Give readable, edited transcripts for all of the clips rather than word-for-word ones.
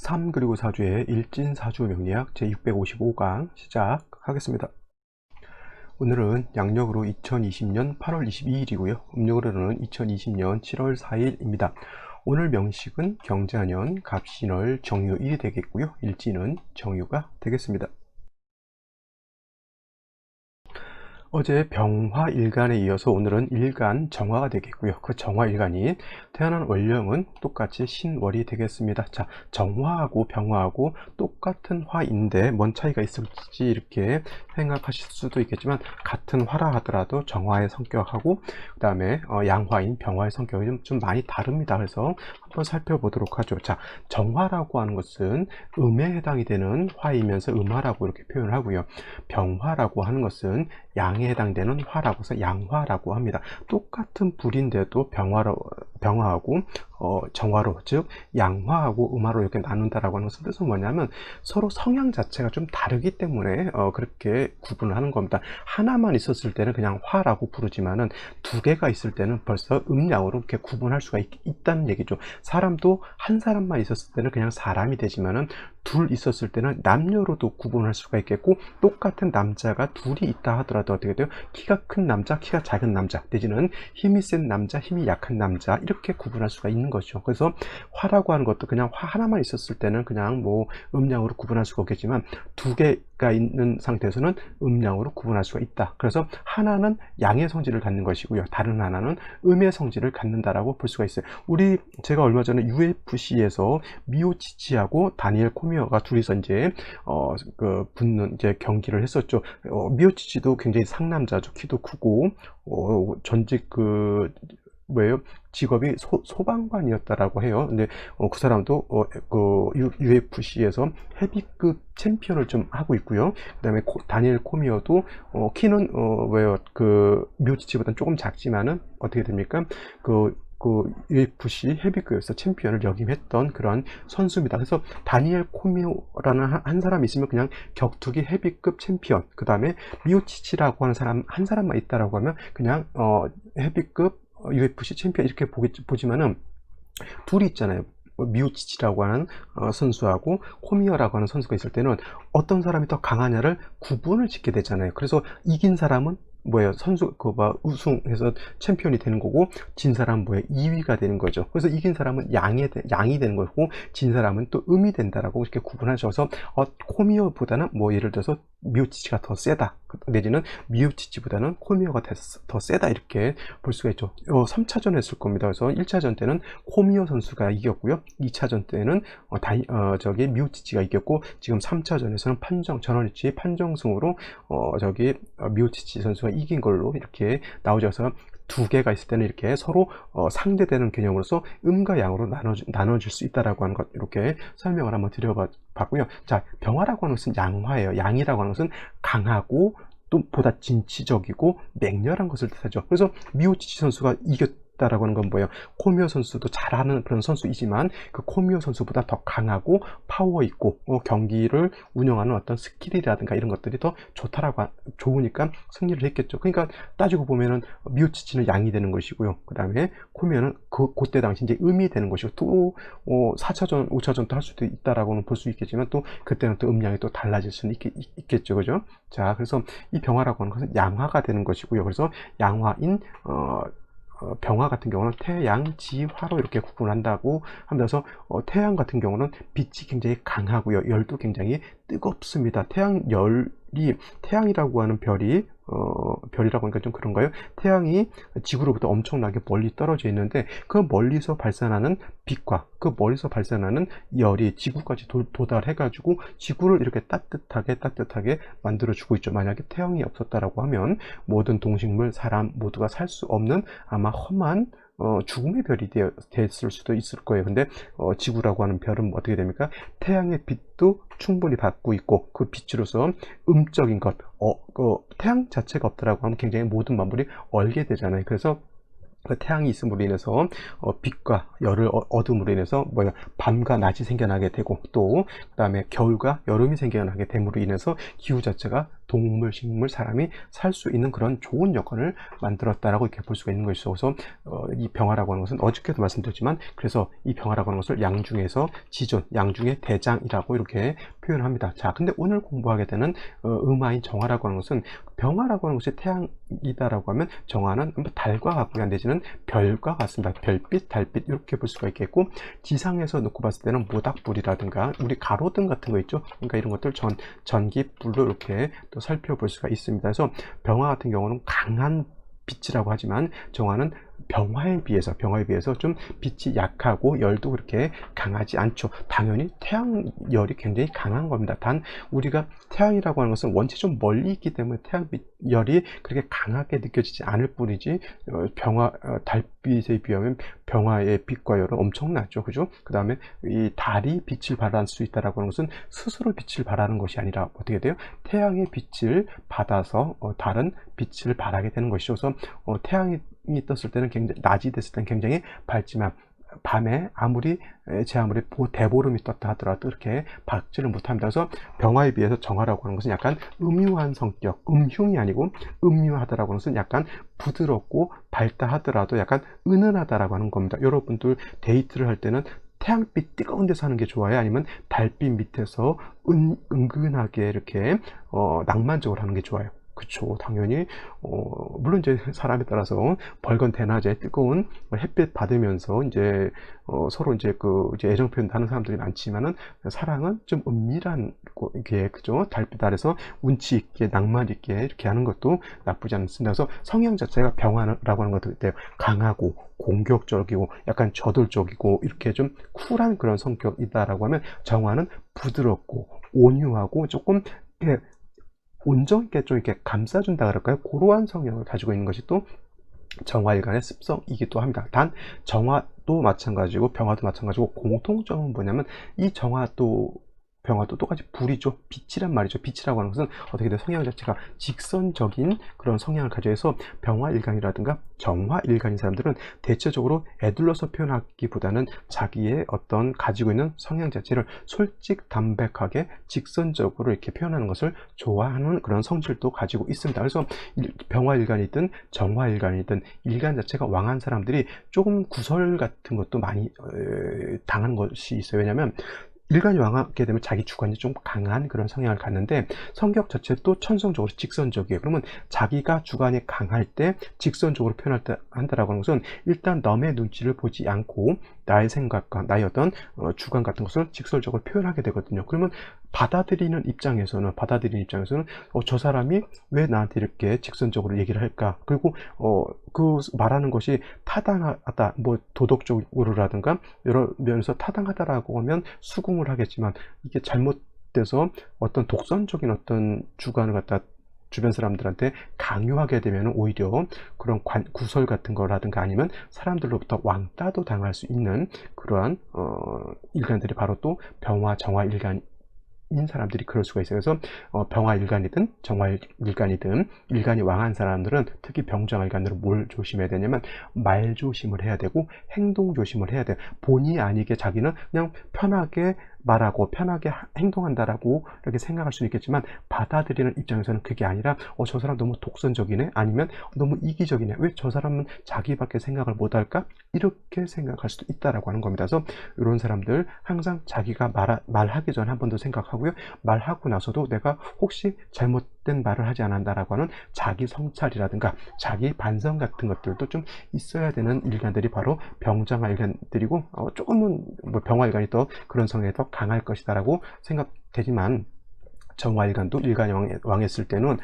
3 그리고 4주의 일진사주 명리학 제655강 시작하겠습니다. 오늘은 양력으로 2020년 8월 22일이고요. 음력으로는 2020년 7월 4일입니다. 오늘 명식은 경자년 갑신월 정유일이 되겠고요. 일진은 정유가 되겠습니다. 어제 병화일간에 이어서 오늘은 일간 정화가 되겠고요. 그 정화일간이 태어난 월령은 똑같이 신월이 되겠습니다. 자, 정화하고 병화하고 똑같은 화인데 뭔 차이가 있을지 이렇게 생각하실 수도 있겠지만 같은 화라 하더라도 정화의 성격하고 그 다음에 양화인 병화의 성격이 좀 많이 다릅니다. 그래서 한번 살펴보도록 하죠. 자, 정화라고 하는 것은 음에 해당이 되는 화이면서 음화라고 이렇게 표현을 하고요. 병화라고 하는 것은 양에 해당되는 화라고 해서 양화라고 합니다. 똑같은 불인데도 병화하고 정화로, 즉 양화하고 음화로 이렇게 나눈다라고 하는 것은 뜻은 뭐냐면 서로 성향 자체가 좀 다르기 때문에 그렇게 구분을 하는 겁니다. 하나만 있었을 때는 그냥 화라고 부르지만은 두 개가 있을 때는 벌써 음양으로 이렇게 구분할 수가 있다는 얘기죠. 사람도 한 사람만 있었을 때는 그냥 사람이 되지만은 둘 있었을 때는 남녀로도 구분할 수가 있겠고, 똑같은 남자가 둘이 있다 하더라도 어떻게 돼요? 키가 큰 남자, 키가 작은 남자, 내지는 힘이 센 남자, 힘이 약한 남자, 이렇게 구분할 수가 있는 거죠. 그래서 화라고 하는 것도 그냥 화 하나만 있었을 때는 그냥 뭐 음양으로 구분할 수가 없겠지만 두 개가 있는 상태에서는 음양으로 구분할 수가 있다. 그래서 하나는 양의 성질을 갖는 것이고요, 다른 하나는 음의 성질을 갖는다라고 볼 수가 있어요. 제가 얼마 전에 UFC에서 미오치치하고 다니엘 코미어가 둘이서 이제 붙는 이제 경기를 했었죠. 미오치치도 굉장히 상남자죠. 키도 크고 전직 직업이 소방관이었다라고 해요. 근데 그 사람도 UFC에서 헤비급 챔피언을 좀 하고 있고요. 그다음에 다니엘 코미어도 키는 미오치치보다는 조금 작지만은 어떻게 됩니까? UFC 헤비급에서 챔피언을 역임했던 그런 선수입니다. 그래서 다니엘 코미오라는 한 사람이 있으면 그냥 격투기 헤비급 챔피언, 그 다음에 미오치치라고 하는 사람 한 사람만 있다라고 하면 그냥 헤비급 UFC 챔피언 이렇게 보지만은 둘이 있잖아요. 미오치치라고 하는 선수하고 코미어라고 하는 선수가 있을 때는 어떤 사람이 더 강하냐를 구분을 짓게 되잖아요. 그래서 이긴 사람은 선수 우승해서 챔피언이 되는 거고, 진 사람은 2위가 되는 거죠. 그래서 이긴 사람은 양이 되는 거고, 진 사람은 또 음이 된다라고 이렇게 구분하셔서 코미어보다는 예를 들어서 미오치치가 더 세다, 내지는 미오치치보다는 코미어가 더 세다, 이렇게 볼 수가 있죠. 3차전 했을 겁니다. 그래서 1차전 때는 코미어 선수가 이겼고요, 2차전 때는 미오치치가 이겼고, 지금 3차전에서는 전원일치 판정승으로 미오치치 선수가 이긴 걸로 이렇게 나오셔서 두 개가 있을 때는 이렇게 서로 상대되는 개념으로서 음과 양으로 나눠질 수 있다라고 하는 것, 이렇게 설명을 한번 드려봤고요. 자, 병화라고 하는 것은 양화예요. 양이라고 하는 것은 강하고 또 보다 진취적이고 맹렬한 것을 뜻하죠. 그래서 미오치치 선수가 이겼다라고 하는 건 뭐예요? 코미어 선수도 잘하는 그런 선수이지만 그 코미어 선수보다 더 강하고 파워 있고 경기를 운영하는 어떤 스킬이라든가 이런 것들이 더 좋으니까 승리를 했겠죠. 그러니까 따지고 보면은 미오치치는 양이 되는 것이고요, 그 다음에 코미어는 그때 당시 이제 음이 되는 것이고, 또 4차전 5차전도 할 수도 있다라고는 볼 수 있겠지만 또 그때는 또 음량이 또 달라질 수는 있겠죠. 그죠? 자, 그래서 이 병화라고 하는 것은 양화가 되는 것이고요. 그래서 양화인 병화 같은 경우는 태양지화로 이렇게 구분한다고 하면서 태양 같은 경우는 빛이 굉장히 강하고요, 열도 굉장히 뜨겁습니다. 태양이라고 하는 별이라고 하니까 좀 그런가요? 태양이 지구로부터 엄청나게 멀리 떨어져 있는데 그 멀리서 발산하는 빛과 그 멀리서 발산하는 열이 지구까지 도달해 가지고 지구를 이렇게 따뜻하게 만들어 주고 있죠. 만약에 태양이 없었다라고 하면 모든 동식물, 사람 모두가 살 수 없는 아마 험한 죽음의 별이 됐을 수도 있을 거예요. 근데 지구라고 하는 별은 어떻게 됩니까? 태양의 빛도 충분히 받고 있고, 그 빛으로서 음적인 것, 태양 자체가 없더라고 하면 굉장히 모든 만물이 얼게 되잖아요. 그래서 그 태양이 있음으로 인해서 빛과 열을 얻음으로 인해서 밤과 낮이 생겨나게 되고, 또 그 다음에 겨울과 여름이 생겨나게 됨으로 인해서 기후 자체가 동물, 식물, 사람이 살 수 있는 그런 좋은 여건을 만들었다라고 이렇게 볼 수가 있는 것이죠. 그래서 이 병화라고 하는 것은 어저께도 말씀드렸지만, 그래서 이 병화라고 하는 것을 양중에서 지존, 양중의 대장이라고 이렇게 표현합니다. 자, 근데 오늘 공부하게 되는 음화인 정화라고 하는 것은, 병화라고 하는 것이 태양이다라고 하면 정화는 달과 같고요, 내지는 별과 같습니다. 별빛, 달빛 이렇게 볼 수가 있겠고, 지상에서 놓고 봤을 때는 모닥불이라든가 우리 가로등 같은 거 있죠. 그러니까 이런 것들 전기불로 이렇게 또 살펴볼 수가 있습니다. 그래서 병화 같은 경우는 강한 빛이라고 하지만, 정화는 병화에 비해서 좀 빛이 약하고 열도 그렇게 강하지 않죠. 당연히 태양열이 굉장히 강한 겁니다. 단 우리가 태양이라고 하는 것은 원체 좀 멀리 있기 때문에 태양열이 그렇게 강하게 느껴지지 않을 뿐이지, 달빛에 비하면 병화의 빛과 열은 엄청나죠. 그죠? 그 다음에 이 달이 빛을 발할 수 있다라고 하는 것은 스스로 빛을 발하는 것이 아니라 어떻게 돼요? 태양의 빛을 받아서 다른 빛을 발하게 되는 것이죠. 그래서 태양이 떴을 때는 굉장히, 낮이 됐을 때는 굉장히 밝지만, 밤에 아무리 대보름이 떴다 하더라도 그렇게 밝지를 못합니다. 그래서 병화에 비해서 정화라고 하는 것은 약간 음유한 성격, 음흉이 아니고 음유하다라고 하는 것은 약간 부드럽고 밝다 하더라도 약간 은은하다라고 하는 겁니다. 여러분들 데이트를 할 때는 태양빛 뜨거운 데서 하는 게 좋아요? 아니면 달빛 밑에서 은근하게 이렇게 낭만적으로 하는 게 좋아요? 그쵸, 당연히 물론 이제 사람에 따라서 벌건 대낮에 뜨거운 햇빛 받으면서 이제 서로 이제 이제 애정 표현 하는 사람들이 많지만은, 사랑은 좀 은밀한 게, 그죠? 달빛 아래서 운치 있게 낭만 있게 이렇게 하는 것도 나쁘지 않습니다. 그래서 성향 자체가 병화라고 하는 것도 있대요. 강하고 공격적이고 약간 저돌적이고 이렇게 좀 쿨한 그런 성격이다라고 하면, 정화는 부드럽고 온유하고 조금 이렇게 온정 있게 좀 이렇게 감싸준다 그럴까요? 그러한 성향을 가지고 있는 것이 또 정화일간의 습성이기도 합니다. 단 정화도 마찬가지고 병화도 마찬가지고 공통점은 뭐냐면, 이 병화도 똑같이 불이죠. 빛이란 말이죠. 빛이라고 하는 것은 어떻게 돼? 성향 자체가 직선적인 그런 성향을 가지고 해서, 병화일간이라든가 정화일간인 사람들은 대체적으로 애둘러서 표현하기보다는 자기의 어떤 가지고 있는 성향 자체를 솔직 담백하게 직선적으로 이렇게 표현하는 것을 좋아하는 그런 성질도 가지고 있습니다. 그래서 병화일간이든 정화일간이든 일간 자체가 왕한 사람들이 조금 구설 같은 것도 많이 당하는 것이 있어요. 왜냐하면 일간이 왕하게 되면 자기 주관이 좀 강한 그런 성향을 갖는데, 성격 자체도 천성적으로 직선적이에요. 그러면 자기가 주관이 강할 때 직선적으로 표현할 때 한다라고 하는 것은, 일단 남의 눈치를 보지 않고 나의 생각과 나의 어떤 주관 같은 것을 직설적으로 표현하게 되거든요. 그러면 받아들이는 입장에서는 저 사람이 왜 나한테 이렇게 직선적으로 얘기를 할까? 그리고 그 말하는 것이 타당하다, 뭐 도덕적으로라든가 여러 면에서 타당하다라고 하면 수긍을 하겠지만, 이게 잘못돼서 어떤 독선적인 어떤 주관을 갖다 주변 사람들한테 강요하게 되면 오히려 그런 구설 같은 거라든가 아니면 사람들로부터 왕따도 당할 수 있는 그러한 일간들이 바로 또 병화 정화 일간 인 사람들이 그럴 수가 있어요. 그래서 병화일간이든 정화일간이든 일간이 왕한 사람들은, 특히 병정일간들은 뭘 조심해야 되냐면, 말 조심을 해야 되고 행동 조심을 해야 돼요. 본의 아니게 자기는 그냥 편하게 말하고 편하게 행동한다라고 이렇게 생각할 수는 있겠지만, 받아들이는 입장에서는 그게 아니라 저 사람 너무 독선적이네, 아니면 너무 이기적이네, 왜 저 사람은 자기밖에 생각을 못할까, 이렇게 생각할 수도 있다라고 하는 겁니다. 그래서 이런 사람들 항상 자기가 말하기 전에 한 번 더 생각하고요, 말하고 나서도 내가 혹시 잘못된 말을 하지 않았다라고 하는 자기 성찰이라든가 자기 반성 같은 것들도 좀 있어야 되는 일간들이 바로 병정화 일간들이고, 조금은 뭐 병화일간이 더 그런 성향이 더 강할 것이다라고 생각되지만, 정화일간도 일간이 왕했을 때는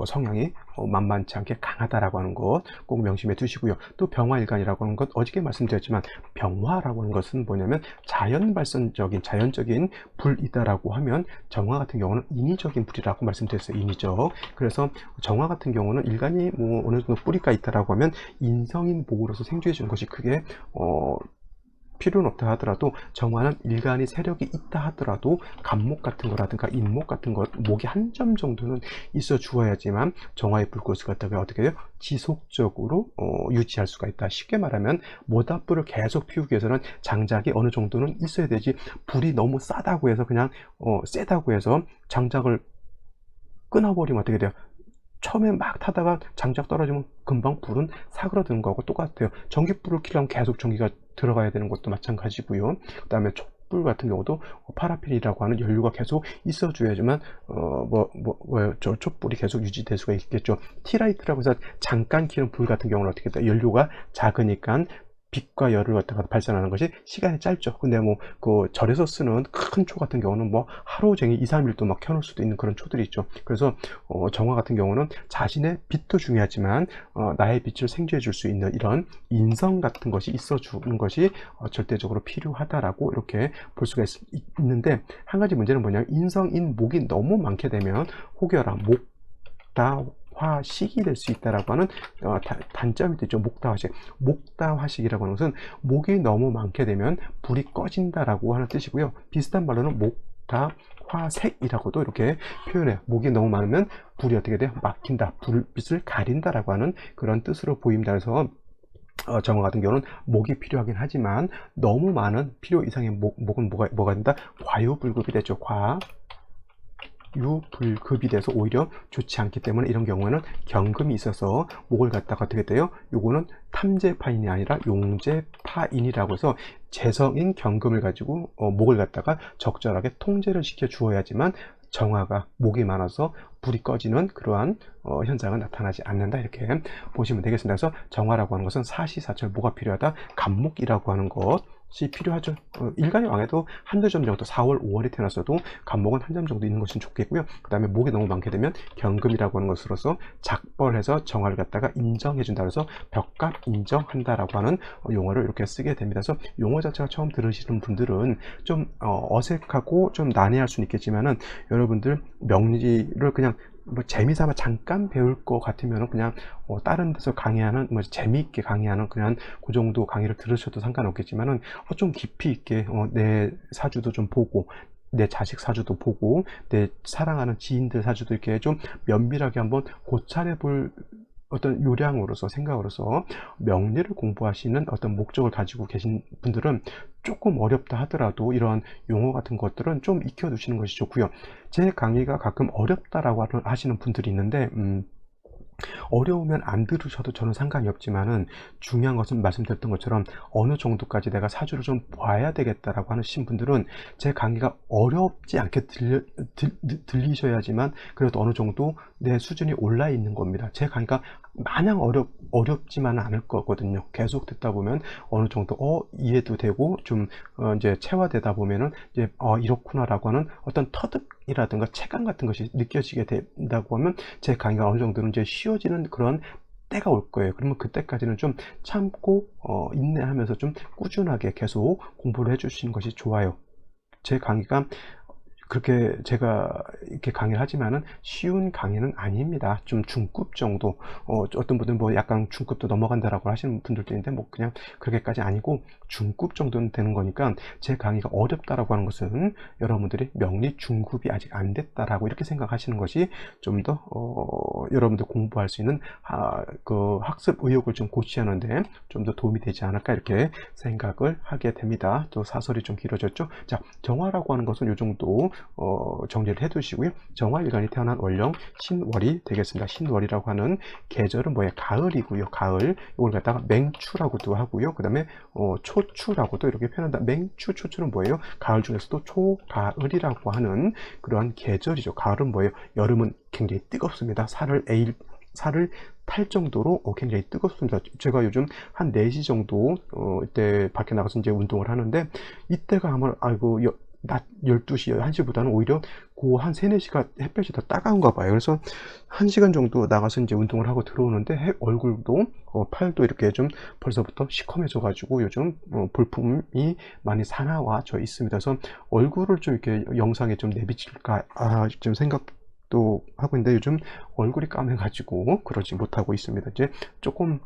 성향이 만만치 않게 강하다라고 하는 것 꼭 명심해 두시고요. 또 병화일간이라고 하는 것, 어저께 말씀드렸지만 병화라고 하는 것은 뭐냐면 자연적인 불이다라고 하면, 정화 같은 경우는 인위적인 불이라고 말씀드렸어요. 인위적. 그래서 정화 같은 경우는 일간이 뭐 어느 정도 뿌리가 있다라고 하면 인성인 목으로서 생주해 주는 것이 크게 필요는 없다 하더라도, 정화는 일간이 세력이 있다 하더라도 간목 같은 거라든가 인목 같은 것, 목이 한 점 정도는 있어 주어야지만 정화의 불꽃을 갖다가 어떻게 해요? 지속적으로 유지할 수가 있다. 쉽게 말하면 모닥불을 계속 피우기 위해서는 장작이 어느 정도는 있어야 되지, 불이 너무 싸다고 해서 그냥 세다고 해서 장작을 끊어버리면 어떻게 돼요? 처음에 막 타다가 장작 떨어지면 금방 불은 사그러드는 거하고 똑같아요. 전기불을 켜려면 계속 전기가 들어가야 되는 것도 마찬가지고요. 그 다음에 촛불 같은 경우도 파라핀이라고 하는 연료가 계속 있어줘야지만 저 촛불이 계속 유지될 수가 있겠죠. 티라이트라고 해서 잠깐 켜는 불 같은 경우는 어떻게 돼요? 연료가 작으니까 빛과 열을 갖다가 발산하는 것이 시간이 짧죠. 근데 뭐 그 절에서 쓰는 큰 초 같은 경우는 뭐 하루 종일 2, 3일도 막 켜놓을 수도 있는 그런 초들이 있죠. 그래서 정화 같은 경우는 자신의 빛도 중요하지만 나의 빛을 생주해 줄 수 있는 이런 인성 같은 것이 있어 주는 것이 절대적으로 필요하다라고 이렇게 볼 수가 있는데, 한 가지 문제는 뭐냐면 인성인 목이 너무 많게 되면 혹여나 목다화식이 될 수 있다라고 하는 단점이 있죠. 목다화식이라고 하는 것은 목이 너무 많게 되면 불이 꺼진다라고 하는 뜻이고요. 비슷한 말로는 목다화색이라고도 이렇게 표현해요. 목이 너무 많으면 불이 어떻게 돼요? 막힌다, 불빛을 가린다라고 하는 그런 뜻으로 보입니다. 그래서 정화 같은 경우는 목이 필요하긴 하지만 너무 많은 필요 이상의 목은 뭐가 된다? 과유불급이 되죠. 유불급이 돼서 오히려 좋지 않기 때문에 이런 경우에는 경금이 있어서 목을 갖다가 어떻게 돼요? 요거는 탐재파인이 아니라 용재파인이라고 해서 재성인 경금을 가지고 목을 갖다가 적절하게 통제를 시켜 주어야지만 정화가 목이 많아서 불이 꺼지는 그러한 현상은 나타나지 않는다, 이렇게 보시면 되겠습니다. 그래서 정화라고 하는 것은 사시사철 뭐가 필요하다? 간목이라고 하는 것이 필요하죠. 일간의 왕에도 한두 점 정도 4월, 5월에 태어났어도 간목은 한 점 정도 있는 것은 좋겠고요. 그 다음에 목이 너무 많게 되면 경금이라고 하는 것으로서 작벌해서 정화를 갖다가 인정해준다, 그래서 벽값 인정한다라고 하는 용어를 이렇게 쓰게 됩니다. 그래서 용어 자체가 처음 들으시는 분들은 좀 어색하고 좀 난해할 수는 있겠지만은 여러분들 명리를 그냥 뭐 재미삼아 잠깐 배울 것 같으면 그냥 다른 데서 강의하는 뭐 재미있게 강의하는 그냥 그 정도 강의를 들으셔도 상관없겠지만은 좀 깊이 있게 내 사주도 좀 보고 내 자식 사주도 보고 내 사랑하는 지인들 사주도 이렇게 좀 면밀하게 한번 고찰해 볼 어떤 요량으로서 생각으로서 명리를 공부하시는 어떤 목적을 가지고 계신 분들은 조금 어렵다 하더라도 이런 용어 같은 것들은 좀 익혀 두시는 것이 좋고요. 제 강의가 가끔 어렵다라고 하시는 분들이 있는데 어려우면 안 들으셔도 저는 상관이 없지만은 중요한 것은 말씀드렸던 것처럼 어느 정도까지 내가 사주를 좀 봐야 되겠다라고 하신 분들은 제 강의가 어렵지 않게 들리셔야지만 그래도 어느 정도 내 수준이 올라 있는 겁니다. 제 강의가 마냥 어렵지만은 않을 거거든요. 계속 듣다 보면 어느 정도 이해도 되고 좀 이제 체화되다 보면은 이제 이렇구나라고 하는 어떤 터득이라든가 체감 같은 것이 느껴지게 된다고 하면 제 강의가 어느 정도는 이제 쉬워지는 그런 때가 올 거예요. 그러면 그때까지는 좀 참고 인내하면서 좀 꾸준하게 계속 공부를 해주시는 것이 좋아요. 제 강의가 그렇게 제가 이렇게 강의를 하지만은 쉬운 강의는 아닙니다. 좀 중급 정도, 어떤 분들은 뭐 약간 중급도 넘어간다라고 하시는 분들도 있는데 뭐 그냥 그렇게까지 아니고 중급 정도는 되는 거니까 제 강의가 어렵다라고 하는 것은 여러분들이 명리 중급이 아직 안 됐다라고 이렇게 생각하시는 것이 좀 더 여러분들 공부할 수 있는 그 학습 의욕을 좀 고취하는데 좀 더 도움이 되지 않을까 이렇게 생각을 하게 됩니다. 또 사설이 좀 길어졌죠. 자, 정화라고 하는 것은 이 정도 정리를 해 두시고요. 정화일간이 태어난 월령 신월이 되겠습니다. 신월이라고 하는 계절은 뭐예요? 가을이고요. 가을, 이걸 갖다가 맹추라고도 하고요. 그 다음에 초추라고도 이렇게 표현한다. 맹추, 초추는 뭐예요? 가을 중에서도 초가을이라고 하는 그러한 계절이죠. 가을은 뭐예요? 여름은 굉장히 뜨겁습니다. 살을 탈 정도로 굉장히 뜨겁습니다. 제가 요즘 한 4시 정도 이때 밖에 나가서 이제 운동을 하는데 이때가 아마 낮 12시, 1시보다는 오히려 그 한 3, 4시가 햇볕이 더 따가운가 봐요. 그래서 1시간 정도 나가서 이제 운동을 하고 들어오는데 얼굴도 팔도 이렇게 좀 벌써부터 시커매져 가지고 요즘 볼품이 많이 사나워져 있습니다. 그래서 얼굴을 좀 이렇게 영상에 좀 내비칠까 좀 생각도 하고 있는데 요즘 얼굴이 까매가지고 그러지 못하고 있습니다. 이제 조금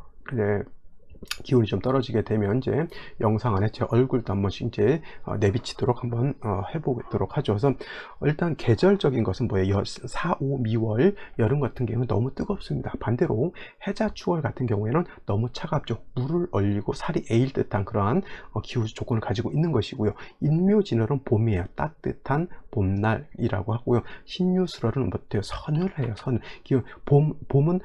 기운이 좀 떨어지게 되면 이제 영상 안에 제 얼굴도 한 번씩 이제 내비치도록 한번 해보도록 하죠. 그래서 일단 계절적인 것은 뭐예요? 4, 5, 미월 여름 같은 경우는 너무 뜨겁습니다. 반대로 해자, 추월 같은 경우에는 너무 차갑죠. 물을 얼리고 살이 에일 듯한 그러한 기후 조건을 가지고 있는 것이고요. 인묘진월은 봄이에요. 따뜻한 봄날이라고 하고요. 신유술월은 어때요? 서늘해요. 서늘. 기운 봄은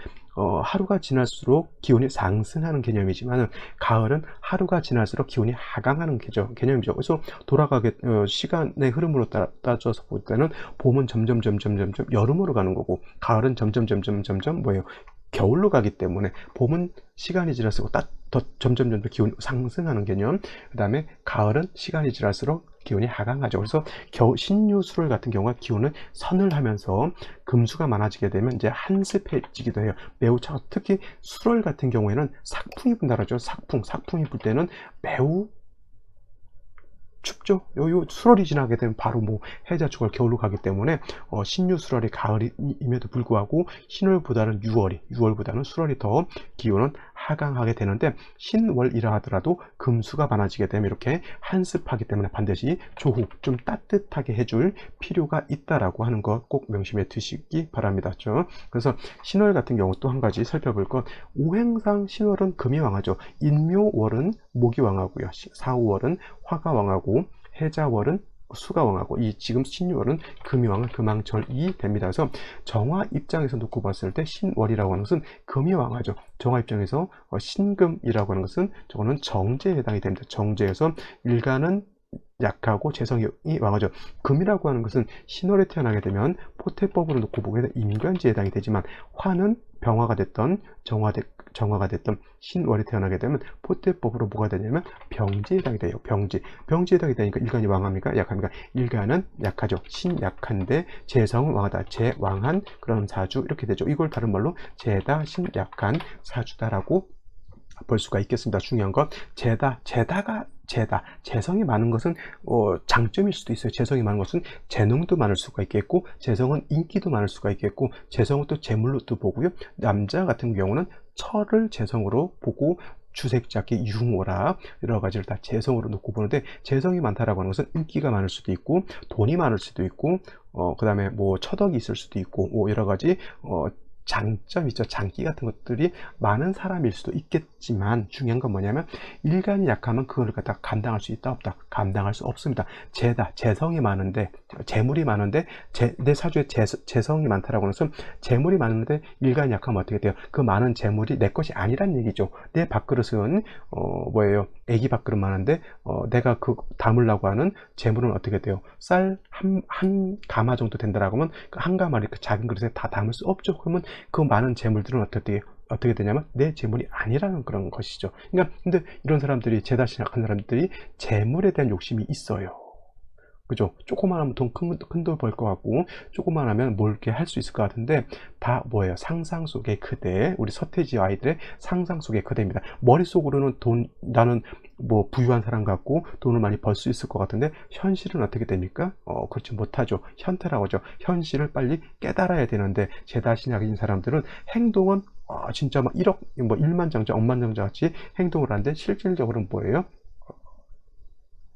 하루가 지날수록 기온이 상승하는 개념이지만 가을은 하루가 지날수록 기온이 하강하는 개념이죠. 그래서 시간의 흐름으로 따져서 볼 때는 봄은 점점 여름으로 가는 거고 가을은 점점 뭐예요? 겨울로 가기 때문에 봄은 시간이 지날수록 점점 기온이 상승하는 개념, 그 다음에 가을은 시간이 지날수록 기온이 하강하죠. 그래서 신유술월 같은 경우가 기온은 서늘하면서 금수가 많아지게 되면 이제 한습해지기도 해요. 매우 차갑고 특히 술월 같은 경우에는 sak풍이 분다라죠. sak풍이 불 때는 매우 춥죠. 요 수월이 지나게 되면 바로 뭐 해자, 추월, 겨울로 가기 때문에 신유술월이 가을임에도 불구하고 신월보다는 6월보다는 수월이 더 기온은 하강하게 되는데 신월이라 하더라도 금수가 많아지게 되면 이렇게 한습하기 때문에 반드시 조후 좀 따뜻하게 해줄 필요가 있다라고 하는 것 꼭 명심해 두시기 바랍니다. 그래서 신월 같은 경우 또 한 가지 살펴볼 건 오행상 신월은 금이 왕하죠. 인묘월은 목이 왕하고요. 4, 5월은 화가 왕하고 해자월은 수가 왕하고 이 지금 신유월은 금이 왕은 금왕절이 됩니다. 그래서 정화 입장에서 놓고 봤을 때 신월이라고 하는 것은 금이 왕하죠. 정화 입장에서 신금이라고 하는 것은 저거는 정제에 해당이 됩니다. 정제에서 일간은 약하고 재성이 왕하죠. 금이라고 하는 것은 신월에 태어나게 되면 포태법으로 놓고 보게 되면 임견지에 해당이 되지만 화는 병화가 됐던 정화가 됐던 신월이 태어나게 되면 포태법으로 뭐가 되냐면 병지에 해당이 돼요. 병지에 해당이 되니까 일간이 왕합니까? 약합니까? 일간은 약하죠. 신약한데 재성은 왕하다. 재왕한 그런 사주 이렇게 되죠. 이걸 다른 말로 재다 신약한 사주다라고 볼 수가 있겠습니다. 중요한 건 재성이 많은 것은 장점일 수도 있어요. 재성이 많은 것은 재능도 많을 수가 있겠고 재성은 인기도 많을 수가 있겠고 재성은 또 재물로도 보고요. 남자 같은 경우는 철을 재성으로 보고 주색자기 융오라 여러 가지를 다 재성으로 놓고 보는데 재성이 많다라고 하는 것은 인기가 많을 수도 있고 돈이 많을 수도 있고 그 다음에 뭐 처덕이 있을 수도 있고 뭐 여러 가지 장점 있죠. 장기 같은 것들이 많은 사람일 수도 있겠지만 중요한 건 뭐냐면 일간이 약하면 그걸 갖다 감당할 수 있다 없다. 감당할 수 없습니다. 재성이 많은데 재물이 많은데 내 사주에 재성이 많다라고 하는 것은 재물이 많은데 일간이 약하면 어떻게 돼요? 그 많은 재물이 내 것이 아니란 얘기죠. 내 밥그릇은 뭐예요? 애기 밥그릇 많은데 내가 그 담으려고 하는 재물은 어떻게 돼요? 쌀 한 가마 정도 된다라고 하면 한 가마를 그 작은 그릇에 다 담을 수 없죠. 그러면 그 많은 재물들은 어떻게 되냐면 내 재물이 아니라는 그런 것이죠. 그러니까 근데 이런 사람들이 재다 시작한 사람들이 재물에 대한 욕심이 있어요. 그죠? 조그만 하면 큰 돈 벌 것 같고 조그만 하면 뭘 이렇게 할 수 있을 것 같은데 다 뭐예요? 상상 속의 그대. 우리 서태지 아이들의 상상 속의 그대입니다. 머릿속으로는 나는 뭐 부유한 사람 같고 돈을 많이 벌 수 있을 것 같은데 현실은 어떻게 됩니까? 그렇지 못하죠. 현태라고 하죠. 현실을 빨리 깨달아야 되는데 재다신약인 사람들은 행동은 진짜 막 1억 뭐 1만장자 억만장자 같이 행동을 하는데 실질적으로는 뭐예요?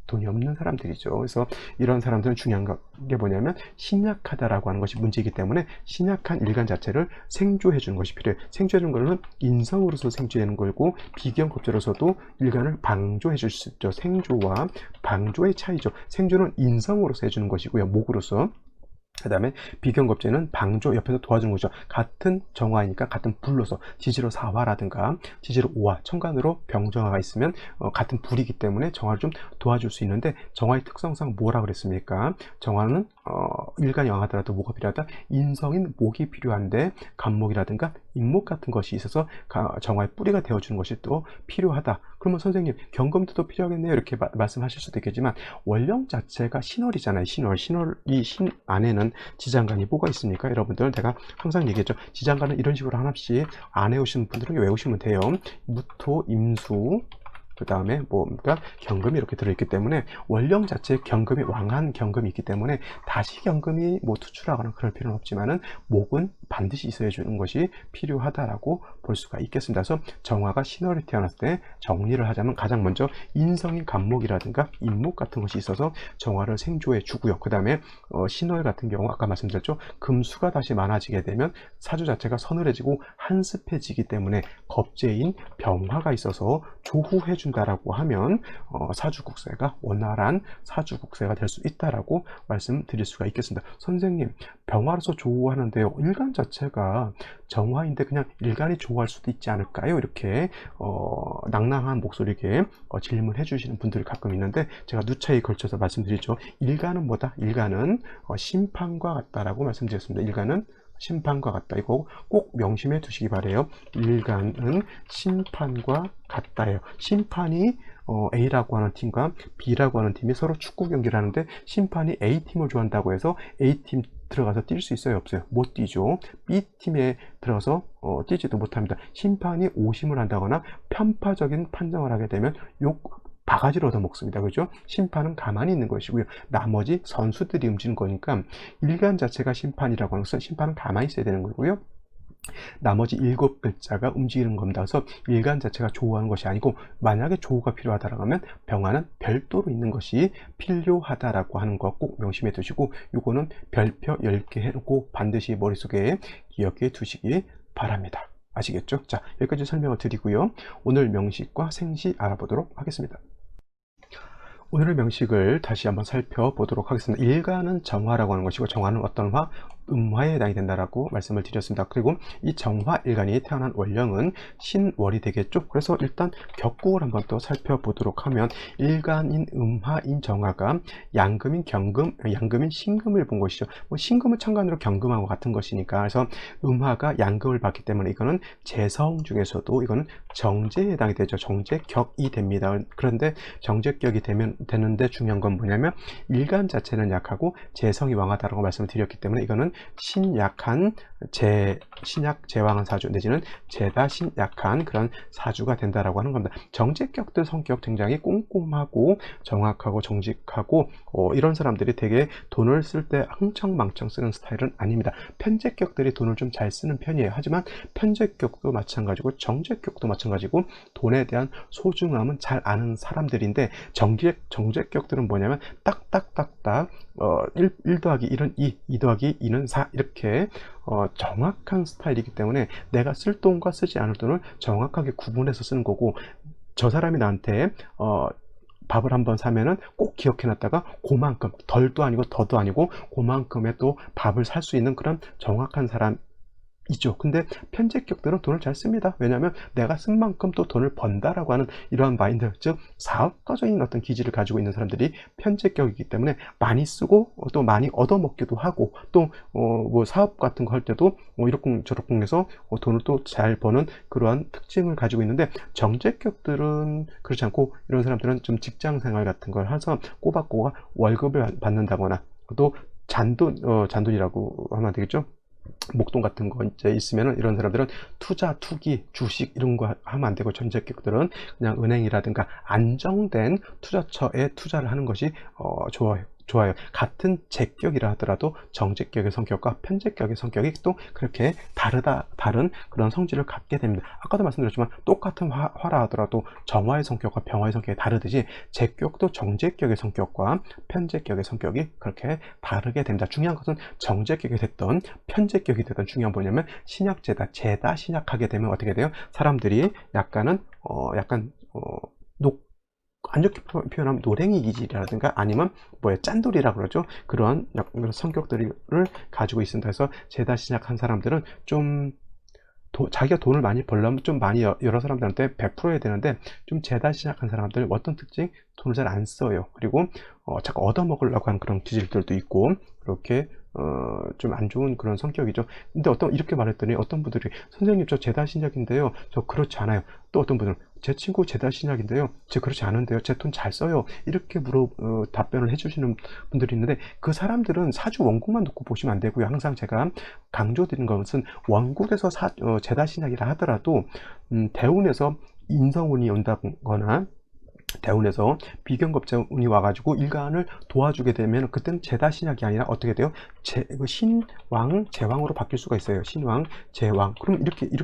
돈이 없는 사람들이죠. 그래서 이런 사람들은 중요한 게 뭐냐면 신약하다라고 하는 것이 문제이기 때문에 신약한 일간 자체를 생조해 주는 것이 필요해요. 생조해 주는 거는 인성으로서 생조하는 거고 비견급제로서도 일간을 방조해 줄 수 있죠. 생조와 방조의 차이죠. 생조는 인성으로서 해주는 것이고요. 목으로서. 그 다음에 비견겁제는 방조 옆에서 도와주는 거죠. 같은 정화이니까 같은 불로서 지지로 사화라든가 지지로 오화, 천간으로 병정화가 있으면 같은 불이기 때문에 정화를 좀 도와줄 수 있는데 정화의 특성상 뭐라 그랬습니까? 정화는 일간이 왕하더라도 뭐가 필요하다? 인성인 목이 필요한데 간목이라든가 인목 같은 것이 있어서 정화의 뿌리가 되어주는 것이 또 필요하다. 그러면 선생님 경금도 필요하겠네요. 이렇게 말씀하실 수도 있겠지만 원령 자체가 신월이잖아요. 신월이 신 안에는 지장간이 뭐가 있습니까? 여러분들 제가 항상 얘기했죠. 지장간은 이런 식으로 하나씩 안 외우시는 분들은 외우시면 돼요. 무토, 임수, 그 다음에 뭡니까? 경금이 이렇게 들어있기 때문에 원령 자체에 경금이 왕한 경금이 있기 때문에 다시 경금이 뭐 투출하거나 그럴 필요는 없지만은 목은 반드시 있어야 주는 것이 필요하다라고 볼 수가 있겠습니다. 그래서 정화가 신월이 태어났을 때 정리를 하자면 가장 먼저 인성인 간목이라든가 인목 같은 것이 있어서 정화를 생조해 주고요. 그 다음에 신월 같은 경우 아까 말씀드렸죠. 금수가 다시 많아지게 되면 사주 자체가 서늘해지고 한습해지기 때문에 겁재인 병화가 있어서 조후해 준다라고 하면 사주 국세가 원활한 사주 국세가 될 수 있다라고 말씀드릴 수가 있겠습니다. 선생님, 병화로서 조후하는데요. 일간 자체가 정화인데 그냥 일간이 조후할 수도 있지 않을까요? 이렇게 낭낭한 목소리에 질문해 주시는 분들이 가끔 있는데 제가 누차에 걸쳐서 말씀드리죠. 일간은 뭐다? 일간은 심판과 같다라고 말씀드렸습니다. 일간은 심판과 같다. 이거 꼭 명심해 두시기 바래요. 일간은 심판과 같다예요. 심판이 A라고 하는 팀과 B라고 하는 팀이 서로 축구 경기를 하는데 심판이 A팀을 좋아한다고 해서 A팀 들어가서 뛸 수 있어요? 없어요? 못 뛰죠. B팀에 들어가서 뛰지도 못합니다. 심판이 오심을 한다거나 편파적인 판정을 하게 되면 바가지를 얻어먹습니다. 그죠? 심판은 가만히 있는 것이고요. 나머지 선수들이 움직이는 거니까 일간 자체가 심판이라고 하는 것은 심판은 가만히 있어야 되는 거고요. 나머지 7글자가 움직이는 겁니다. 그래서 일간 자체가 조우하는 것이 아니고 만약에 조우가 필요하다라고 하면 병화는 별도로 있는 것이 필요하다라고 하는 거 꼭 명심해 두시고 요거는 별표 10개 해놓고 반드시 머릿속에 기억해 두시기 바랍니다. 아시겠죠? 자, 여기까지 설명을 드리고요. 오늘 명식과 생시 알아보도록 하겠습니다. 오늘의 명식을 다시 한번 살펴보도록 하겠습니다. 일간은 정화라고 하는 것이고 정화는 어떤 화? 음화에 해당이 된다라고 말씀을 드렸습니다. 그리고 이 정화 일간이 태어난 원령은 신월이 되겠죠. 그래서 일단 격국을 한번 또 살펴보도록 하면 일간인 음화인 정화가 양금인 경금, 양금인 신금을 본 것이죠. 뭐 신금은 천간으로 경금하고 같은 것이니까 그래서 음화가 양금을 받기 때문에 이거는 재성 중에서도 이거는 정제에 해당이 되죠. 정제격이 됩니다. 그런데 정제격이 되는데 중요한 건 뭐냐면 일간 자체는 약하고 재성이 왕하다라고 말씀을 드렸기 때문에 이거는 신약한 신약 제왕한 사주 내지는 제다 신약한 그런 사주가 된다라고 하는 겁니다. 정제격들 성격 굉장히 꼼꼼하고 정확하고 정직하고 이런 사람들이 되게 돈을 쓸 때 흥청망청 쓰는 스타일은 아닙니다. 편제격들이 돈을 좀 잘 쓰는 편이에요. 하지만 편제격도 마찬가지고 정제격도 마찬가지고 돈에 대한 소중함은 잘 아는 사람들인데 정제격들은 뭐냐면 딱딱딱딱 1 더하기 1은 2 더하기 2는 4 이렇게 정확한 스타일이기 때문에 내가 쓸 돈과 쓰지 않을 돈을 정확하게 구분해서 쓰는 거고 저 사람이 나한테 밥을 한번 사면은 꼭 기억해 놨다가 그만큼 덜도 아니고 더도 아니고 그만큼의 또 밥을 살 수 있는 그런 정확한 사람 이죠. 근데 편제격들은 돈을 잘 씁니다. 왜냐하면 내가 쓴 만큼 또 돈을 번다라고 하는 이러한 마인드, 즉 사업가적인 어떤 기질을 가지고 있는 사람들이 편제격이기 때문에 많이 쓰고 또 많이 얻어먹기도 하고 또 뭐 사업 같은 거 할 때도 이렇쿵저렇쿵 해서 돈을 또 잘 버는 그러한 특징을 가지고 있는데 정제격들은 그렇지 않고 이런 사람들은 좀 직장 생활 같은 걸 해서 꼬박꼬박 월급을 받는다거나 또 잔돈이라고 하면 되겠죠. 목돈 같은 거 이제 있으면은 이런 사람들은 투자, 투기, 주식 이런 거 하면 안 되고 전제격들은 그냥 은행이라든가 안정된 투자처에 투자를 하는 것이 좋아요. 같은 제격이라 하더라도 정제격의 성격과 편제격의 성격이 또 그렇게 다른 그런 성질을 갖게 됩니다. 아까도 말씀드렸지만 똑같은 화라 하더라도 정화의 성격과 병화의 성격이 다르듯이 제격도 정제격의 성격과 편제격의 성격이 그렇게 다르게 됩니다. 중요한 것은 정제격이 됐던 편제격이 됐던 중요한 뭐냐면 신약제다, 제다 신약하게 되면 어떻게 돼요? 사람들이 약간 안 좋게 표현하면 노랭이 기질이라든가 아니면 짠돌이라 그러죠. 그런 성격들을 가지고 있습니다. 그래서 제다 신약한 사람들은 좀 자기가 돈을 많이 벌려면 좀 많이 여러 사람들한테 베풀어야 되는데 좀 제다 신약한 사람들 어떤 특징? 돈을 잘 안 써요. 그리고 자꾸 얻어먹으려고 하는 그런 기질들도 있고 그렇게 좀 안 좋은 그런 성격이죠. 근데 이렇게 말했더니 어떤 분들이 선생님 저 제다 신약인데요. 저 그렇지 않아요. 또 어떤 분들은 제 친구 제다 신약인데요. 제 그렇지 않은데요. 제 돈 잘 써요. 이렇게 답변을 해주시는 분들이 있는데 그 사람들은 사주 원국만 놓고 보시면 안 되고요. 항상 제가 강조드리는 것은 원국에서 제다 신약이라 하더라도 대운에서 인성운이 온다거나 대운에서 비견겁자운이 와가지고 일간을 도와주게 되면 그때는 제다신약이 아니라 어떻게 돼요? 신왕, 제왕으로 바뀔 수가 있어요. 신왕, 제왕. 그럼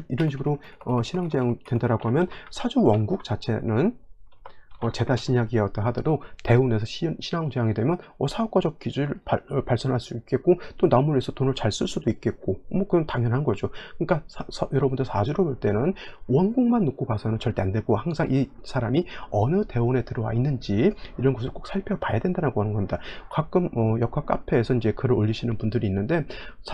이런 식으로 신왕, 제왕 된다라고 하면 사주 원국 자체는 제다신약이었다 하더라도 대운에서 신왕제왕이 되면 사업가적 기질을 발전할 수 있겠고 또 남을 위해서 돈을 잘 쓸 수도 있겠고 뭐 그건 당연한 거죠. 그러니까 여러분들 사주를 볼 때는 원곡만 놓고 봐서는 절대 안 되고 항상 이 사람이 어느 대운에 들어와 있는지 이런 것을 꼭 살펴봐야 된다고 하는 겁니다. 가끔 역학 카페에서 이제 글을 올리시는 분들이 있는데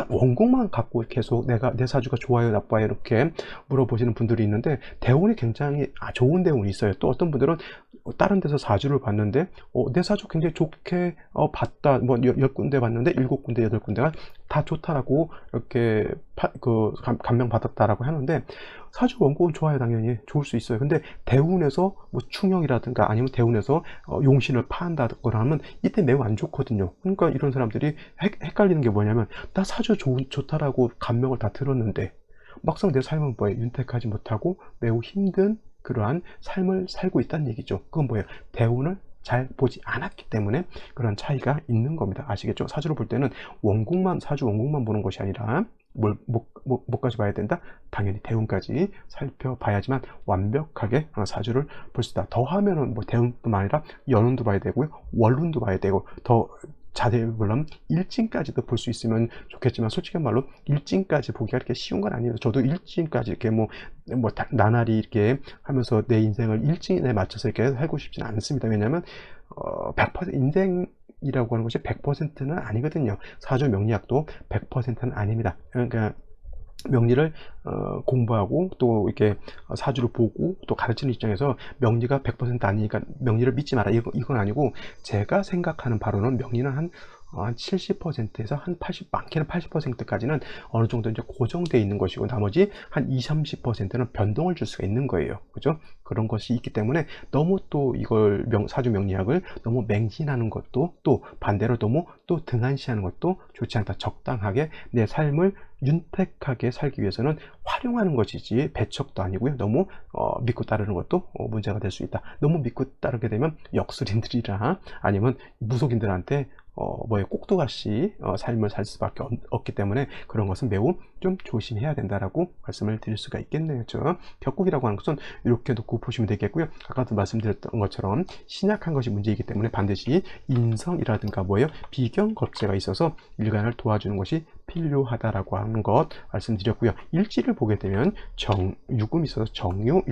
원곡만 갖고 계속 내 사주가 좋아요 나빠요 이렇게 물어보시는 분들이 있는데 대운이 굉장히 좋은 대운이 있어요. 또 어떤 분들은 다른 데서 사주를 봤는데 내 사주 굉장히 좋게 봤다 뭐 10군데 봤는데 7군데 8군데가 다 좋다라고 이렇게 감명 받았다라고 하는데 사주 원곡은 좋아요. 당연히 좋을 수 있어요. 근데 대운에서 뭐 충형이라든가 아니면 대운에서 용신을 파한다거나 하면 이때 매우 안 좋거든요. 그러니까 이런 사람들이 헷갈리는 게 뭐냐면 나 사주 좋다라고 감명을 다 들었는데 막상 내 삶은 뭐예요? 윤택하지 못하고 매우 힘든 그러한 삶을 살고 있다는 얘기죠. 그건 뭐예요? 대운을 잘 보지 않았기 때문에 그런 차이가 있는 겁니다. 아시겠죠? 사주를 볼 때는 사주 원곡만 보는 것이 아니라 뭐까지 봐야 된다? 당연히 대운까지 살펴봐야지만 완벽하게 사주를 볼 수 있다. 더하면은 뭐 대운뿐만 아니라 연운도 봐야 되고요. 월운도 봐야 되고 더 자세히 보려면 일진까지도 볼 수 있으면 좋겠지만 솔직한 말로 일진까지 보기가 이렇게 쉬운 건 아니에요. 저도 일진까지 이렇게 나날이 이렇게 하면서 내 인생을 일진에 맞춰서 이렇게 살고 싶지는 않습니다. 왜냐하면 100% 인생이라고 하는 것이 100%는 아니거든요. 사주 명리학도 100%는 아닙니다. 그러니까 명리를 공부하고 또 이렇게 사주를 보고 또 가르치는 입장에서 명리가 100% 아니니까 명리를 믿지 마라 이건 아니고 제가 생각하는 바로는 명리는 한 70%에서 한 80, 많게는 80%까지는 어느 정도 이제 고정되어 있는 것이고 나머지 한 20, 30%는 변동을 줄 수가 있는 거예요. 그죠? 그런 것이 있기 때문에 너무 또 이걸 사주 명리학을 너무 맹신하는 것도 또 반대로 너무 또 등한시하는 것도 좋지 않다. 적당하게 내 삶을 윤택하게 살기 위해서는 활용하는 것이지 배척도 아니고요. 너무 믿고 따르는 것도 문제가 될 수 있다. 너무 믿고 따르게 되면 역술인들이라 아니면 무속인들한테 꼭두각시 삶을 살 수밖에 없기 때문에 그런 것은 매우 좀 조심해야 된다라고 말씀을 드릴 수가 있겠네요. 격국이라고 하는 것은 이렇게 놓고 보시면 되겠고요. 아까도 말씀드렸던 것처럼 신약한 것이 문제이기 때문에 반드시 인성이라든가 비견겁재가 있어서 일간을 도와주는 것이 필요하다라고 하는 것 말씀드렸고요. 일지를 보게 되면 유금이 있어서 정유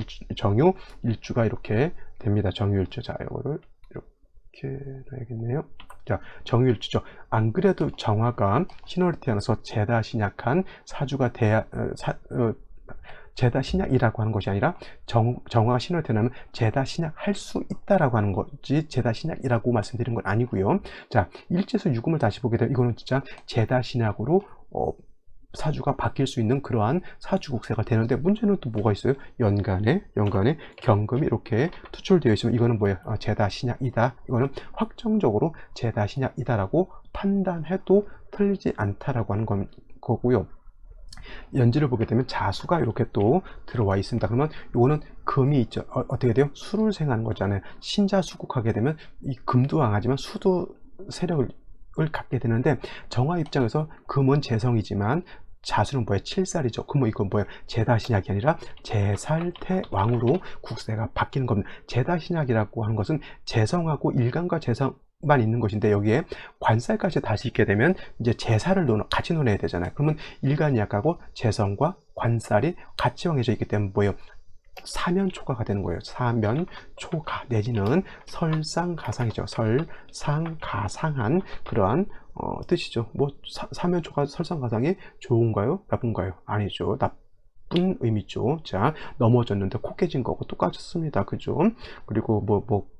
일주가 이렇게 됩니다. 정유일주. 자, 이거를 이렇게 놔야겠네요. 자, 정유일주죠. 안 그래도 정화가 신월에 태어나서 제다신약한 사주가 제다신약이라고 하는 것이 아니라 정화가 신월에 태어나면 제다신약 할 수 있다라고 하는 거지 제다신약이라고 말씀드린 건 아니고요. 자, 일지에서 유금을 다시 보게 되면 이거는 진짜 제다신약으로 사주가 바뀔 수 있는 그러한 사주국세가 되는데 문제는 또 뭐가 있어요? 연간에 경금이 이렇게 투출되어 있으면 이거는 뭐예요? 제다신약이다. 이거는 확정적으로 제다신약이다라고 판단해도 틀리지 않다라고 하는 거고요. 연지를 보게 되면 자수가 이렇게 또 들어와 있습니다. 그러면 이거는 금이 있죠. 어떻게 돼요? 수를 생하는 거잖아요. 신자수국하게 되면 이 금도 강하지만 수도 세력을 갖게 되는데 정화 입장에서 금은 재성이지만 자수는 뭐예요? 칠살이죠. 그럼 이건 뭐예요? 제다신약이 아니라 제살태왕으로 국세가 바뀌는 겁니다. 제다신약이라고 하는 것은 재성하고 일간과 재성만 있는 것인데 여기에 관살까지 다시 있게 되면 이제 제살을 같이 논해야 되잖아요. 그러면 일간이 약하고 재성과 관살이 같이 왕해져 있기 때문에 뭐예요? 사면초가가 되는 거예요. 사면초가 내지는 설상가상이죠. 설상가상한 그러한 뜻이죠. 사면초가 설상가상이 좋은가요? 나쁜가요? 아니죠. 나쁜 의미죠. 자, 넘어졌는데 코 깨진 거고 똑같습니다. 그죠? 그리고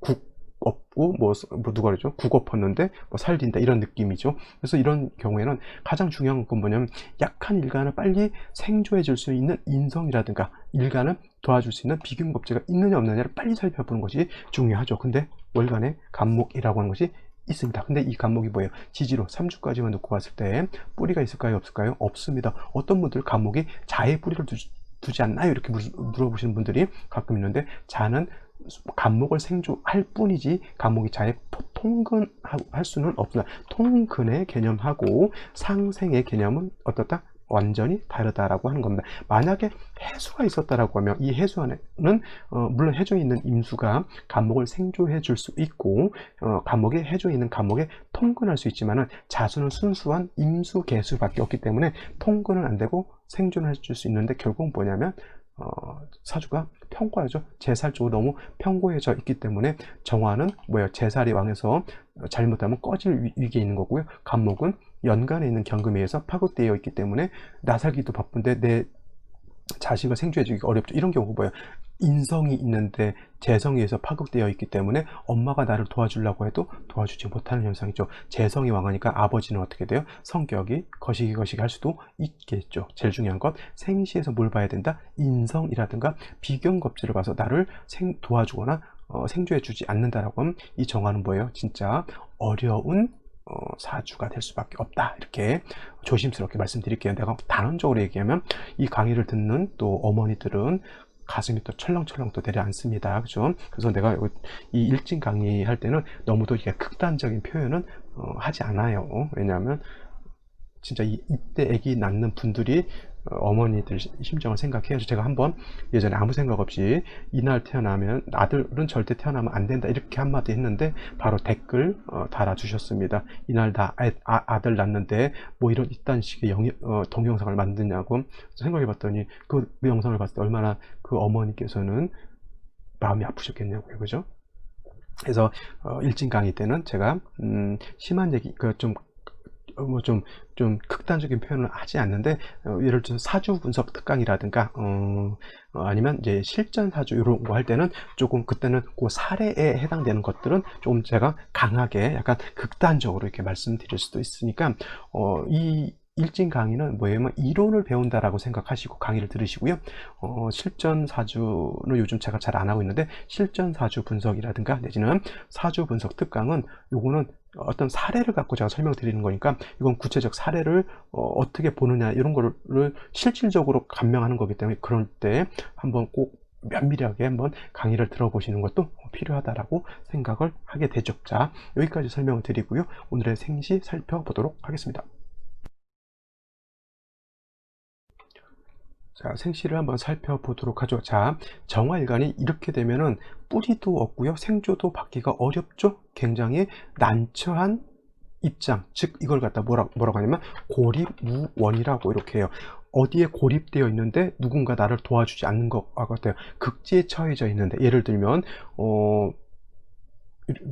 국 없고 누가 그러죠? 국 엎었는데 살린다 이런 느낌이죠. 그래서 이런 경우에는 가장 중요한 건 뭐냐면 약한 일간을 빨리 생조해 줄 수 있는 인성이라든가 일간을 도와줄 수 있는 비균겁재가 있느냐 없느냐를 빨리 살펴보는 것이 중요하죠. 근데 월간에 간목이라고 하는 것이 있습니다. 근데 이 간목이 뭐예요? 지지로 3주까지만 놓고 봤을 때 뿌리가 있을까요? 없을까요? 없습니다. 어떤 분들 간목이 자의 뿌리를 두지 않나요? 이렇게 물어보시는 분들이 가끔 있는데 자는 간목을 생조할 뿐이지 간목이 자에 통근할 수는 없다. 통근의 개념하고 상생의 개념은 어떻다? 완전히 다르다라고 하는 겁니다. 만약에 해수가 있었다라고 하면 이 해수 안에는 물론 해중에 있는 임수가 간목을 생조해 줄 수 있고 간목에 해중에 있는 간목에 통근할 수 있지만은 자수는 순수한 임수 개수밖에 없기 때문에 통근은 안 되고 생조는 해줄 수 있는데 결국은 뭐냐면 사주가 평고하죠. 제살 쪽으로 너무 평고해져 있기 때문에 정화는 뭐예요? 제살이 왕에서 잘못하면 꺼질 위기에 있는 거고요. 간목은 연간에 있는 경금에 의해서 파급되어 있기 때문에 나 살기도 바쁜데 내 자식을 생주해주기 어렵죠. 이런 경우가 뭐예요? 인성이 있는데 재성에 의해서 파급되어 있기 때문에 엄마가 나를 도와주려고 해도 도와주지 못하는 현상이죠. 재성이 왕하니까 아버지는 어떻게 돼요? 성격이 거시기 할 수도 있겠죠. 제일 중요한 건 생시에서 뭘 봐야 된다? 인성이라든가 비경겁지를 봐서 나를 도와주거나 생주해주지 않는다라고 하면 이 정화는 뭐예요? 진짜 어려운 사주가 될 수밖에 없다. 이렇게 조심스럽게 말씀드릴게요. 내가 단언적으로 얘기하면 이 강의를 듣는 또 어머니들은 가슴이 또 철렁철렁 또 내려앉습니다. 그죠? 그래서 내가 이 일진 강의 할 때는 너무도 이게 극단적인 표현은 하지 않아요. 왜냐하면 진짜 이때 아기 낳는 분들이 어머니들 심정을 생각해야죠. 제가 한번 예전에 아무 생각 없이 이날 태어나면 아들은 절대 태어나면 안 된다 이렇게 한마디 했는데 바로 댓글 달아주셨습니다. 이날 아들 낳는데 뭐 이딴 식의 동영상을 만드냐고 생각해 봤더니 그 영상을 봤을 때 얼마나 그 어머니께서는 마음이 아프셨겠냐고요. 그죠? 그래서 일진 강의 때는 제가 심한 얘기 좀 극단적인 표현을 하지 않는데 예를 들어서 사주 분석 특강이라든가 아니면 이제 실전 사주 이런 거 할 때는 조금 그때는 그 사례에 해당되는 것들은 조금 제가 강하게 약간 극단적으로 이렇게 말씀드릴 수도 있으니까 이 일진 강의는 뭐예요? 이론을 배운다라고 생각하시고 강의를 들으시고요. 실전 사주는 요즘 제가 잘 안 하고 있는데 실전 사주 분석이라든가 내지는 사주 분석 특강은 요거는 어떤 사례를 갖고 제가 설명드리는 거니까 이건 구체적 사례를 어떻게 보느냐 이런 거를 실질적으로 감명하는 거기 때문에 그럴 때 한번 꼭 면밀하게 한번 강의를 들어보시는 것도 필요하다라고 생각을 하게 되죠. 자, 여기까지 설명을 드리고요. 오늘의 생시 살펴보도록 하겠습니다. 자, 생시를 한번 살펴보도록 하죠. 자, 정화일간이 이렇게 되면은 뿌리도 없고요. 생조도 받기가 어렵죠. 굉장히 난처한 입장, 즉 이걸 갖다 뭐라고 하냐면 고립무원이라고 이렇게 해요. 어디에 고립되어 있는데 누군가 나를 도와주지 않는 것 같아요. 극지에 처해져 있는데 예를 들면 뭐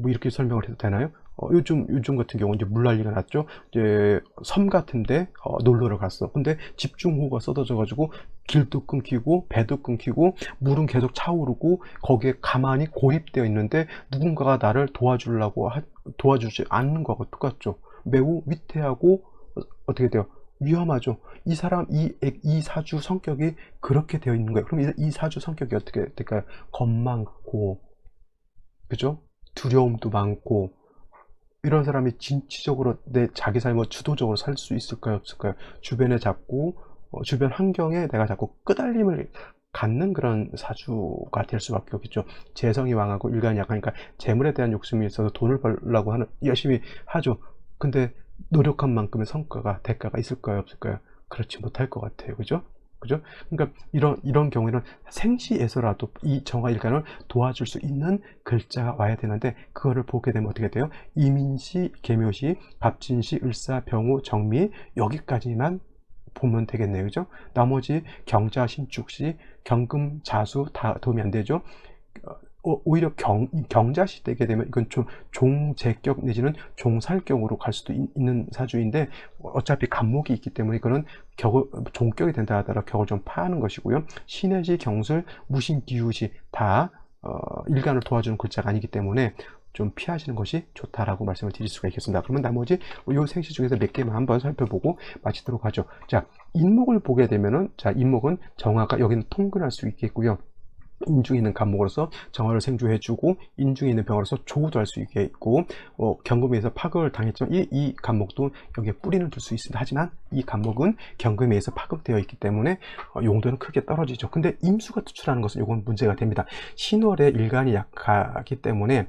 이렇게 설명을 해도 되나요? 요즘 같은 경우 이제 물난리가 났죠. 이제 섬 같은데 놀러를 갔어. 근데 집중호우가 쏟아져 가지고 길도 끊기고 배도 끊기고 물은 계속 차오르고 거기에 가만히 고립되어 있는데 누군가가 나를 도와주지 않는 거하고 똑같죠. 매우 위태하고 어떻게 돼요? 위험하죠. 이 사람 이 사주 성격이 그렇게 되어 있는 거예요. 그럼 이 사주 성격이 어떻게 될까요? 겁 많고, 그죠? 두려움도 많고, 이런 사람이 진취적으로 자기 삶을 주도적으로 살 수 있을까요? 없을까요? 주변에 자꾸 주변 환경에 내가 자꾸 끄달림을 갖는 그런 사주가 될 수밖에 없겠죠. 재성이 왕하고 일간이 약하니까 재물에 대한 욕심이 있어서 돈을 벌려고 열심히 하죠. 근데 노력한 만큼의 대가가 있을까요? 없을까요? 그렇지 못할 것 같아요. 그죠? 그죠? 그러니까 이런 경우에는 생시에서라도 이 정화일간을 도와줄 수 있는 글자가 와야 되는데 그거를 보게 되면 어떻게 돼요? 이민시, 계묘시, 밥진시, 을사, 병우, 정미 여기까지만 보면 되겠네요. 그죠? 나머지 경자, 신축시, 경금, 자수 다 도움이 안 되죠. 오히려 경자시 되게 되면 이건 좀 종제격 내지는 종살격으로 갈 수도 있는 사주인데 어차피 간목이 있기 때문에 이거는 종격이 된다 하더라도 격을 좀 파하는 것이고요. 신해시, 경술, 무신, 기우시 다 일간을 도와주는 글자가 아니기 때문에 좀 피하시는 것이 좋다라고 말씀을 드릴 수가 있겠습니다. 그러면 나머지 이 생시 중에서 몇 개만 한번 살펴보고 마치도록 하죠. 자, 인목을 보게 되면은 자, 인목은 정화가 여기는 통근할 수 있겠고요. 인중에 있는 간목으로서 정화를 생주해주고 인중에 있는 병으로서 조우도 할 수 있게 있고, 경금에서 파극을 당했지만 이 간목도 여기에 뿌리는 둘 수 있습니다. 하지만 이 간목은 경금에 의해서 파극되어 있기 때문에 용도는 크게 떨어지죠. 근데 임수가 투출하는 것은 이건 문제가 됩니다. 신월에 일간이 약하기 때문에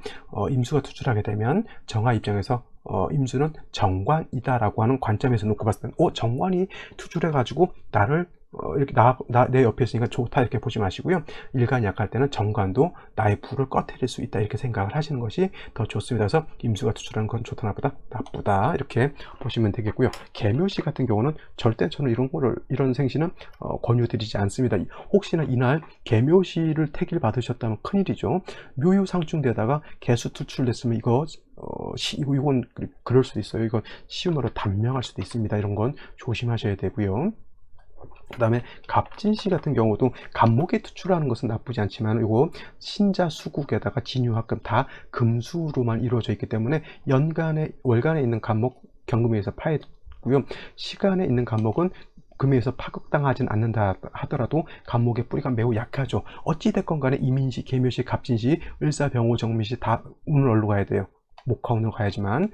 임수가 투출하게 되면 정화 입장에서 임수는 정관이다라고 하는 관점에서 놓고 봤을 때는 정관이 투출해가지고 나를 이렇게 내 옆에 있으니까 좋다 이렇게 보지 마시고요. 일간이 약할 때는 정관도 나의 불을 꺼트릴 수 있다 이렇게 생각을 하시는 것이 더 좋습니다. 그래서 임수가 투출하는 건 좋다 나쁘다 이렇게 보시면 되겠고요. 계묘시 같은 경우는 절대 저는 이런 생시는 권유드리지 않습니다. 혹시나 이날 계묘시를 택일 받으셨다면 큰일이죠. 묘유상충되다가 개수 투출됐으면 이건 그럴 수도 있어요. 이건 시운으로 단명할 수도 있습니다. 이런 건 조심하셔야 되고요. 그 다음에 갑진시 같은 경우도 간목에 투출하는 것은 나쁘지 않지만 이거 신자 수국에다가 진유합금 다 금수로만 이루어져 있기 때문에 월간에 있는 간목 경금에 의해서 파해고요. 시간에 있는 간목은 금에 의해서 파극당하진 않는다 하더라도 간목의 뿌리가 매우 약하죠. 어찌됐건 간에 이민시, 계묘시, 갑진시, 을사병호, 정미시 다 운을 얼로 가야 돼요. 목화운으로 가야지만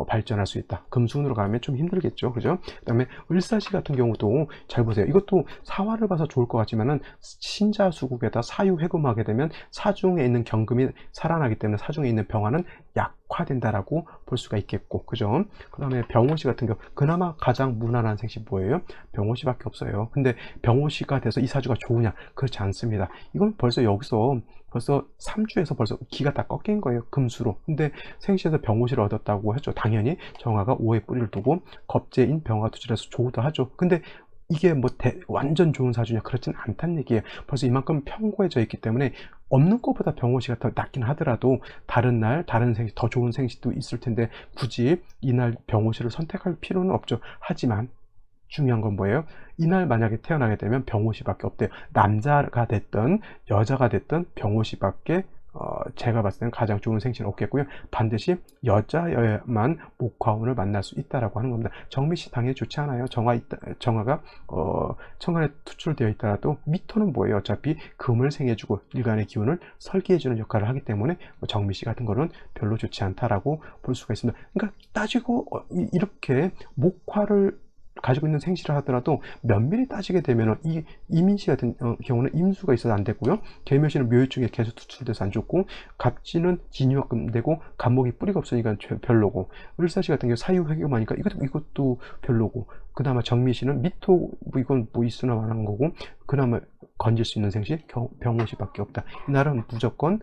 발전할 수 있다. 금수운으로 가면 좀 힘들겠죠. 그죠? 그 다음에 을사시 같은 경우도 잘 보세요. 이것도 사화를 봐서 좋을 것 같지만은 신자수국에다 사유회금하게 되면 사중에 있는 경금이 살아나기 때문에 사중에 있는 병화는 약화된다라고 볼 수가 있겠고, 그죠? 그 다음에 병호시 같은 경우 그나마 가장 무난한 생시 뭐예요? 병호시밖에 없어요. 근데 병호시가 돼서 이 사주가 좋으냐? 그렇지 않습니다. 이건 벌써 3주에서 벌써 기가 다 꺾인 거예요. 금수로. 근데 생시에서 병호시를 얻었다고 했죠. 당연히 정화가 5의 뿌리를 두고 겁재인 병화 투출해서 좋다 하죠. 근데 이게 완전 좋은 사주냐? 그렇진 않다는 얘기예요. 벌써 이만큼 편고해져 있기 때문에 없는 것보다 병호시가 더 낫긴 하더라도 다른 날 다른 생시 더 좋은 생시도 있을 텐데 굳이 이날 병호시를 선택할 필요는 없죠. 하지만 중요한 건 뭐예요? 이날 만약에 태어나게 되면 병호시밖에 없대요. 남자가 됐든 여자가 됐든 병호시밖에 제가 봤을 때는 가장 좋은 생시는 없겠고요. 반드시 여자여야만 목화운을 만날 수 있다라고 하는 겁니다. 정미시 당연히 좋지 않아요. 정화가 천간에 투출되어 있더라도 미토는 뭐예요? 어차피 금을 생해주고 일간의 기운을 설계해주는 역할을 하기 때문에 정미시 같은 거는 별로 좋지 않다라고 볼 수가 있습니다. 그러니까 따지고 이렇게 목화를 가지고 있는 생시를 하더라도 면밀히 따지게 되면 이민시 같은 경우는 임수가 있어서 안 되고요. 계묘시는 묘유증에 계속 투출돼서 안 좋고, 갑진은 진유합금 되고 간목이 뿌리가 없으니까 별로고, 을사시 같은 경우 사유회금하니까 이것도 별로고, 그나마 정미시는 미토 이건 있으나 마나한 거고, 그나마 건질 수 있는 생시 병호시밖에 없다. 이날은 무조건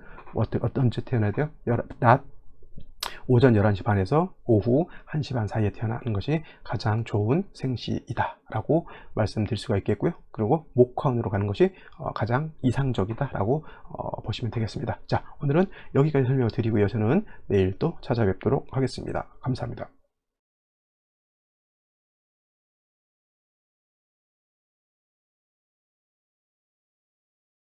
언제 태어나야 돼요? 낮 오전 11시 반에서 오후 1시 반 사이에 태어나는 것이 가장 좋은 생시이다 라고 말씀드릴 수가 있겠고요. 그리고 목화운으로 가는 것이 가장 이상적이다 라고 보시면 되겠습니다. 자, 오늘은 여기까지 설명을 드리고요. 저는 내일 또 찾아뵙도록 하겠습니다. 감사합니다.